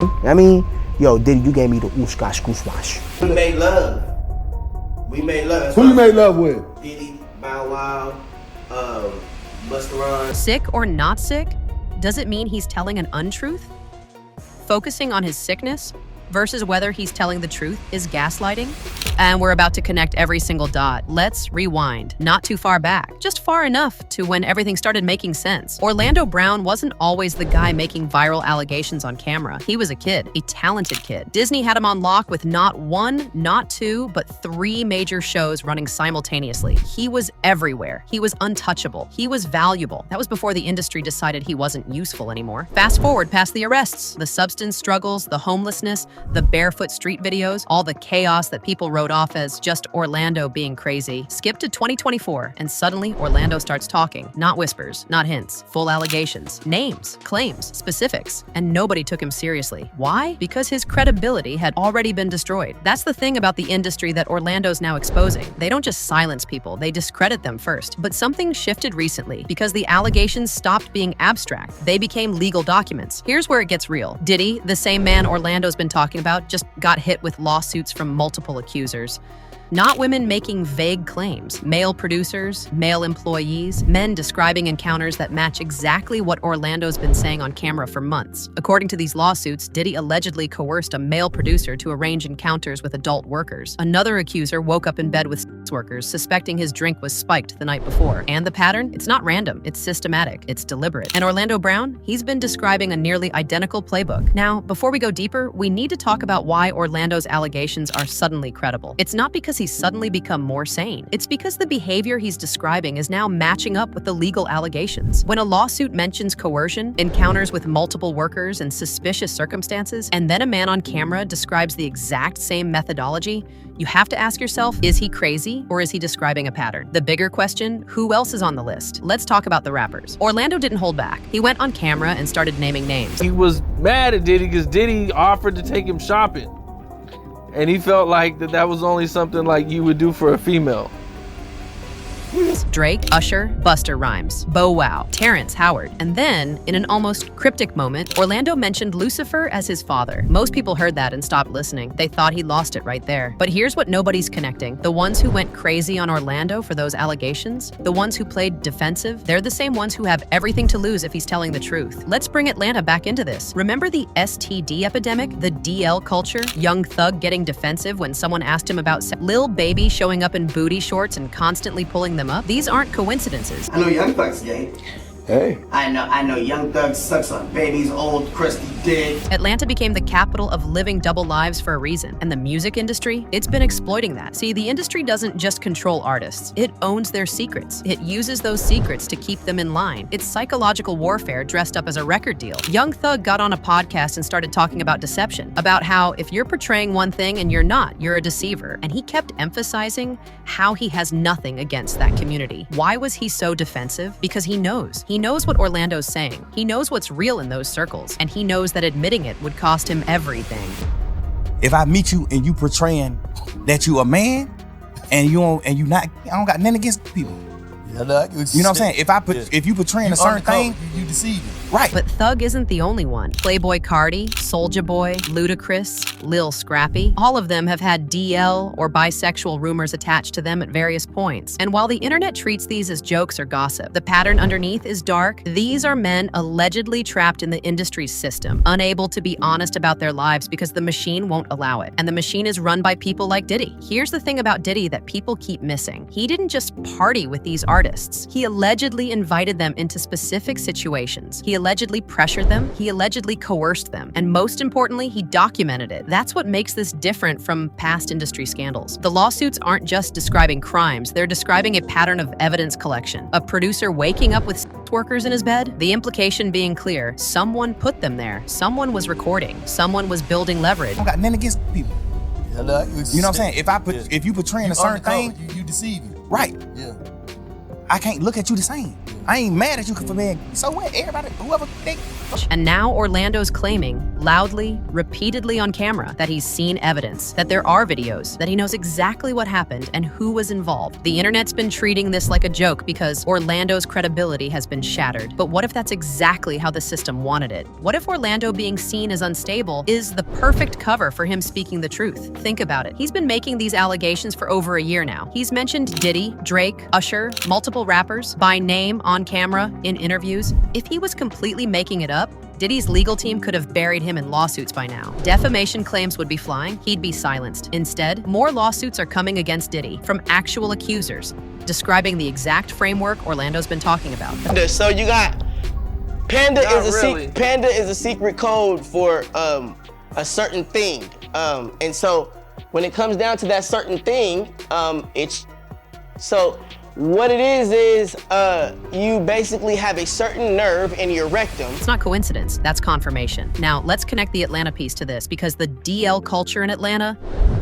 I mean, yo, Diddy, you gave me the oosh-gosh, goosh-wash. We made love. We made love. Who you made love with? Diddy, Bow Wow, Busta Rhymes. Sick or not sick? Does it mean he's telling an untruth? Focusing on his sickness versus whether he's telling the truth is gaslighting? And we're about to connect every single dot. Let's rewind, not too far back, just far enough to when everything started making sense. Orlando Brown wasn't always the guy making viral allegations on camera. He was a kid, a talented kid. Disney had him on lock with not one, not two, but 3 major shows running simultaneously. He was everywhere. He was untouchable. He was valuable. That was before the industry decided he wasn't useful anymore. Fast forward past the arrests, the substance struggles, the homelessness, the barefoot street videos, all the chaos that people wrote off as just Orlando being crazy. Skip to 2024, and suddenly Orlando starts talking. Not whispers, not hints, full allegations, names, claims, specifics, and nobody took him seriously. Why? Because his credibility had already been destroyed. That's the thing about the industry that Orlando's now exposing. They don't just silence people, they discredit them first. But something shifted recently because the allegations stopped being abstract. They became legal documents. Here's where it gets real. Diddy, the same man Orlando's been talking about, just got hit with lawsuits from multiple accusers. Not women making vague claims, male producers, male employees, men describing encounters that match exactly what Orlando's been saying on camera for months. According to these lawsuits, Diddy allegedly coerced a male producer to arrange encounters with adult workers. Another accuser woke up in bed with sex workers, suspecting his drink was spiked the night before. And the pattern? It's not random, it's systematic, it's deliberate. And Orlando Brown? He's been describing a nearly identical playbook. Now, before we go deeper, we need to talk about why Orlando's allegations are suddenly credible. It's not because he's suddenly become more sane. It's because the behavior he's describing is now matching up with the legal allegations. When a lawsuit mentions coercion, encounters with multiple workers, and suspicious circumstances, and then a man on camera describes the exact same methodology, you have to ask yourself, is he crazy or is he describing a pattern? The bigger question, who else is on the list? Let's talk about the rappers. Orlando didn't hold back. He went on camera and started naming names. He was mad at Diddy because Diddy offered to take him shopping. And he felt like that was only something like you would do for a female. Drake, Usher, Busta Rhymes, Bow Wow, Terrence Howard. And then, in an almost cryptic moment, Orlando mentioned Lucifer as his father. Most people heard that and stopped listening. They thought he lost it right there. But here's what nobody's connecting. The ones who went crazy on Orlando for those allegations, the ones who played defensive, they're the same ones who have everything to lose if he's telling the truth. Let's bring Atlanta back into this. Remember the STD epidemic? The DL culture? Young Thug getting defensive when someone asked him about sex? Lil Baby showing up in booty shorts and constantly pulling them up? These aren't coincidences. I know Young Thug's gay. Hey. I know Young Thug sucks on baby's old crusty dick. Atlanta became the capital of living double lives for a reason, and the music industry, it's been exploiting that. See, the industry doesn't just control artists, it owns their secrets. It uses those secrets to keep them in line. It's psychological warfare dressed up as a record deal. Young Thug got on a podcast and started talking about deception, about how if you're portraying one thing and you're not, you're a deceiver. And he kept emphasizing how he has nothing against that community. Why was he so defensive? Because he knows. He knows what Orlando's saying. He knows what's real in those circles, and he knows that admitting it would cost him everything. If I meet you and you portraying that you a man and you not, I don't got nothing against people. Yeah, no, You know what I'm saying? If you portraying a certain thing, you deceiving. right? But Thug isn't the only one. Playboy Cardi, Soulja Boy, Ludacris, Lil Scrappy, all of them have had DL or bisexual rumors attached to them at various points. And while the internet treats these as jokes or gossip, the pattern underneath is dark. These are men allegedly trapped in the industry's system, unable to be honest about their lives because the machine won't allow it. And the machine is run by people like Diddy. Here's the thing about Diddy that people keep missing. He didn't just party with these artists. He allegedly invited them into specific situations. He allegedly pressured them. He allegedly coerced them. And most importantly, he documented it. That's what makes this different from past industry scandals. The lawsuits aren't just describing crimes. They're describing a pattern of evidence collection. A producer waking up with sex workers in his bed. The implication being clear. Someone put them there. Someone was recording. Someone was building leverage. I don't got nothing against people. Yeah, no, You know what I'm saying? If you portraying a certain thing, you deceiving. right? Yeah. I can't look at you the same. I ain't mad at you for being. So what? Everybody, whoever think. And now Orlando's claiming, loudly, repeatedly on camera, that he's seen evidence, that there are videos, that he knows exactly what happened and who was involved. The internet's been treating this like a joke because Orlando's credibility has been shattered. But what if that's exactly how the system wanted it? What if Orlando being seen as unstable is the perfect cover for him speaking the truth? Think about it. He's been making these allegations for over a year now. He's mentioned Diddy, Drake, Usher, multiple rappers, by name, on camera, in interviews. If he was completely making it up, Diddy's legal team could have buried him in lawsuits by now. Defamation claims would be flying, he'd be silenced. Instead, more lawsuits are coming against Diddy from actual accusers, describing the exact framework Orlando's been talking about. So you got Panda Panda is a secret code for a certain thing. And so when it comes down to that certain thing, what it is you basically have a certain nerve in your rectum. It's not coincidence, that's confirmation. Now, let's connect the Atlanta piece to this, because the DL culture in Atlanta,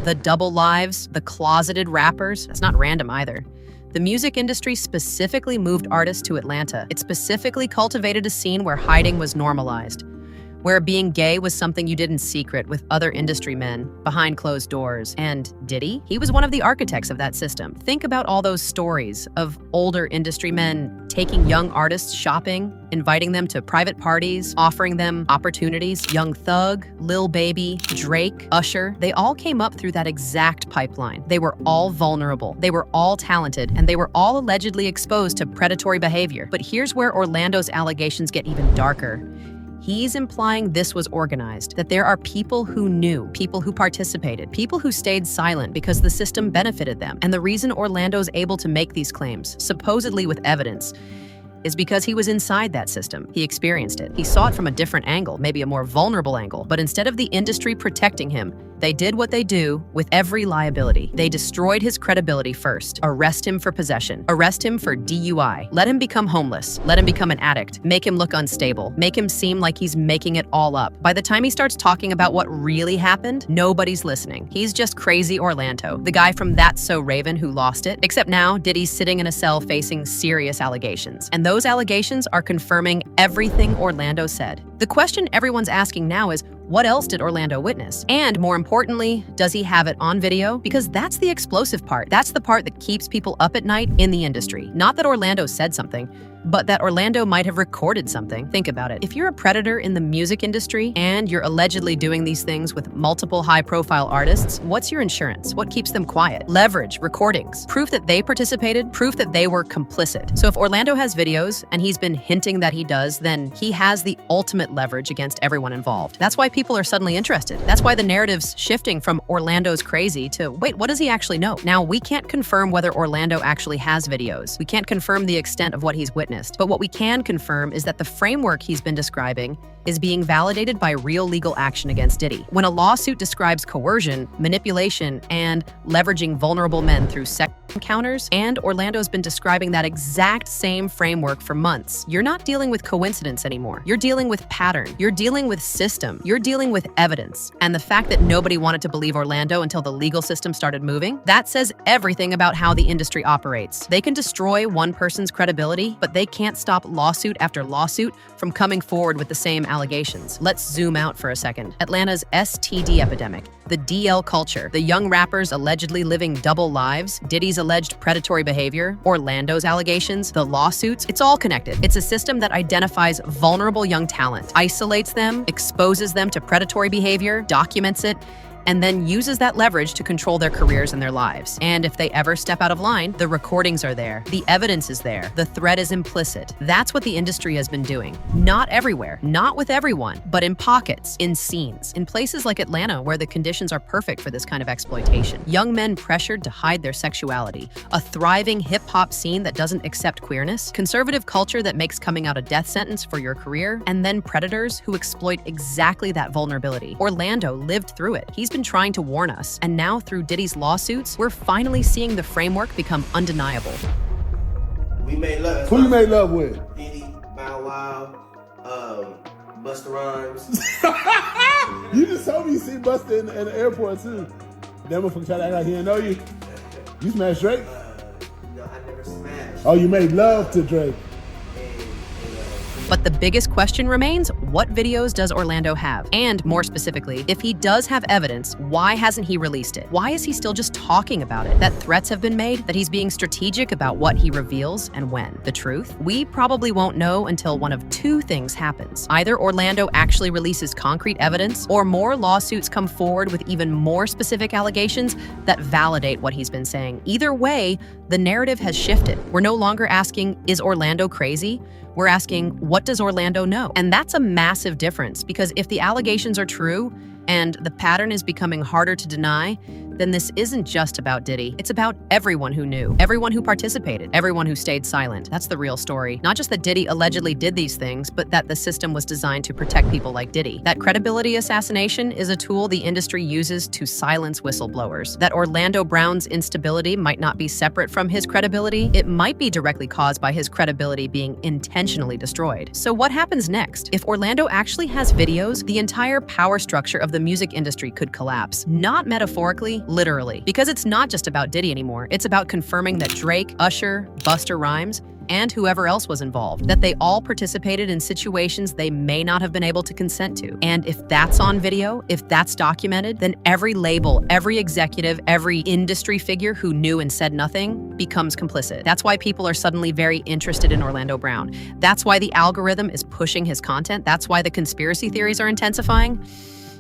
the double lives, the closeted rappers, that's not random either. The music industry specifically moved artists to Atlanta. It specifically cultivated a scene where hiding was normalized, where being gay was something you did in secret with other industry men behind closed doors. And Diddy? He was one of the architects of that system. Think about all those stories of older industry men taking young artists shopping, inviting them to private parties, offering them opportunities. Young Thug, Lil Baby, Drake, Usher, they all came up through that exact pipeline. They were all vulnerable, they were all talented, and they were all allegedly exposed to predatory behavior. But here's where Orlando's allegations get even darker. He's implying this was organized, that there are people who knew, people who participated, people who stayed silent because the system benefited them. And the reason Orlando's able to make these claims, supposedly with evidence, is because he was inside that system. He experienced it. He saw it from a different angle, maybe a more vulnerable angle. But instead of the industry protecting him, they did what they do with every liability. They destroyed his credibility first. Arrest him for possession. Arrest him for DUI. Let him become homeless. Let him become an addict. Make him look unstable. Make him seem like he's making it all up. By the time he starts talking about what really happened, nobody's listening. He's just crazy Orlando, the guy from That's So Raven who lost it. Except now, Diddy's sitting in a cell facing serious allegations. And those allegations are confirming everything Orlando said. The question everyone's asking now is, what else did Orlando witness? And more importantly, does he have it on video? Because that's the explosive part. That's the part that keeps people up at night in the industry. Not that Orlando said something, but that Orlando might have recorded something. Think about it. If you're a predator in the music industry and you're allegedly doing these things with multiple high-profile artists, what's your insurance? What keeps them quiet? Leverage, recordings, proof that they participated, proof that they were complicit. So if Orlando has videos and he's been hinting that he does, then he has the ultimate leverage against everyone involved. That's why people are suddenly interested. That's why the narrative's shifting from Orlando's crazy to, wait, what does he actually know? Now, we can't confirm whether Orlando actually has videos. We can't confirm the extent of what he's witnessed. But what we can confirm is that the framework he's been describing is being validated by real legal action against Diddy. When a lawsuit describes coercion, manipulation, and leveraging vulnerable men through sex encounters, and Orlando's been describing that exact same framework for months, you're not dealing with coincidence anymore. You're dealing with pattern. You're dealing with system. You're dealing with evidence. And the fact that nobody wanted to believe Orlando until the legal system started moving, that says everything about how the industry operates. They can destroy one person's credibility, but they can't stop lawsuit after lawsuit from coming forward with the same allegations. Let's zoom out for a second. Atlanta's STD epidemic, the DL culture, the young rappers allegedly living double lives, Diddy's alleged predatory behavior, Orlando's allegations, the lawsuits, it's all connected. It's a system that identifies vulnerable young talent, isolates them, exposes them to predatory behavior, documents it, and then uses that leverage to control their careers and their lives. And if they ever step out of line, the recordings are there, the evidence is there, the threat is implicit. That's what the industry has been doing. Not everywhere, not with everyone, but in pockets, in scenes, in places like Atlanta where the conditions are perfect for this kind of exploitation. Young men pressured to hide their sexuality, a thriving hip-hop scene that doesn't accept queerness, conservative culture that makes coming out a death sentence for your career, and then predators who exploit exactly that vulnerability. Orlando lived through it. He's been trying to warn us, and now through Diddy's lawsuits, we're finally seeing the framework become undeniable. We made love. Who you made love with? Diddy, Bow Wow, Busta Rhymes. You just told me you see Busta in the airport too. That motherfucker tried to act like he didn't know you. You smashed Drake? No, I never smashed. Oh, you made love to Drake. And But the biggest question remains, what videos does Orlando have? And more specifically, if he does have evidence, why hasn't he released it? Why is he still just talking about it? That threats have been made? That he's being strategic about what he reveals and when? The truth? We probably won't know until one of two things happens. Either Orlando actually releases concrete evidence, or more lawsuits come forward with even more specific allegations that validate what he's been saying. Either way, the narrative has shifted. We're no longer asking, is Orlando crazy? We're asking, what does Orlando know? And that's a massive difference, because if the allegations are true and the pattern is becoming harder to deny, then this isn't just about Diddy. It's about everyone who knew, everyone who participated, everyone who stayed silent. That's the real story. Not just that Diddy allegedly did these things, but that the system was designed to protect people like Diddy. That credibility assassination is a tool the industry uses to silence whistleblowers. That Orlando Brown's instability might not be separate from his credibility. It might be directly caused by his credibility being intentionally destroyed. So what happens next? If Orlando actually has videos, the entire power structure of the music industry could collapse. Not metaphorically, literally. Because it's not just about Diddy anymore. It's about confirming that Drake, Usher, Busta Rhymes, and whoever else was involved, that they all participated in situations they may not have been able to consent to. And if that's on video, if that's documented, then every label, every executive, every industry figure who knew and said nothing becomes complicit. That's why people are suddenly very interested in Orlando Brown. That's why the algorithm is pushing his content. That's why the conspiracy theories are intensifying.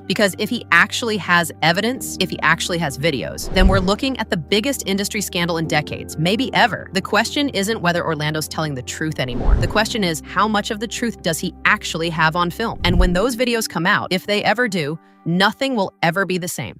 Because if he actually has evidence, if he actually has videos, then we're looking at the biggest industry scandal in decades, maybe ever. The question isn't whether Orlando's telling the truth anymore. The question is, how much of the truth does he actually have on film? And when those videos come out, if they ever do, nothing will ever be the same.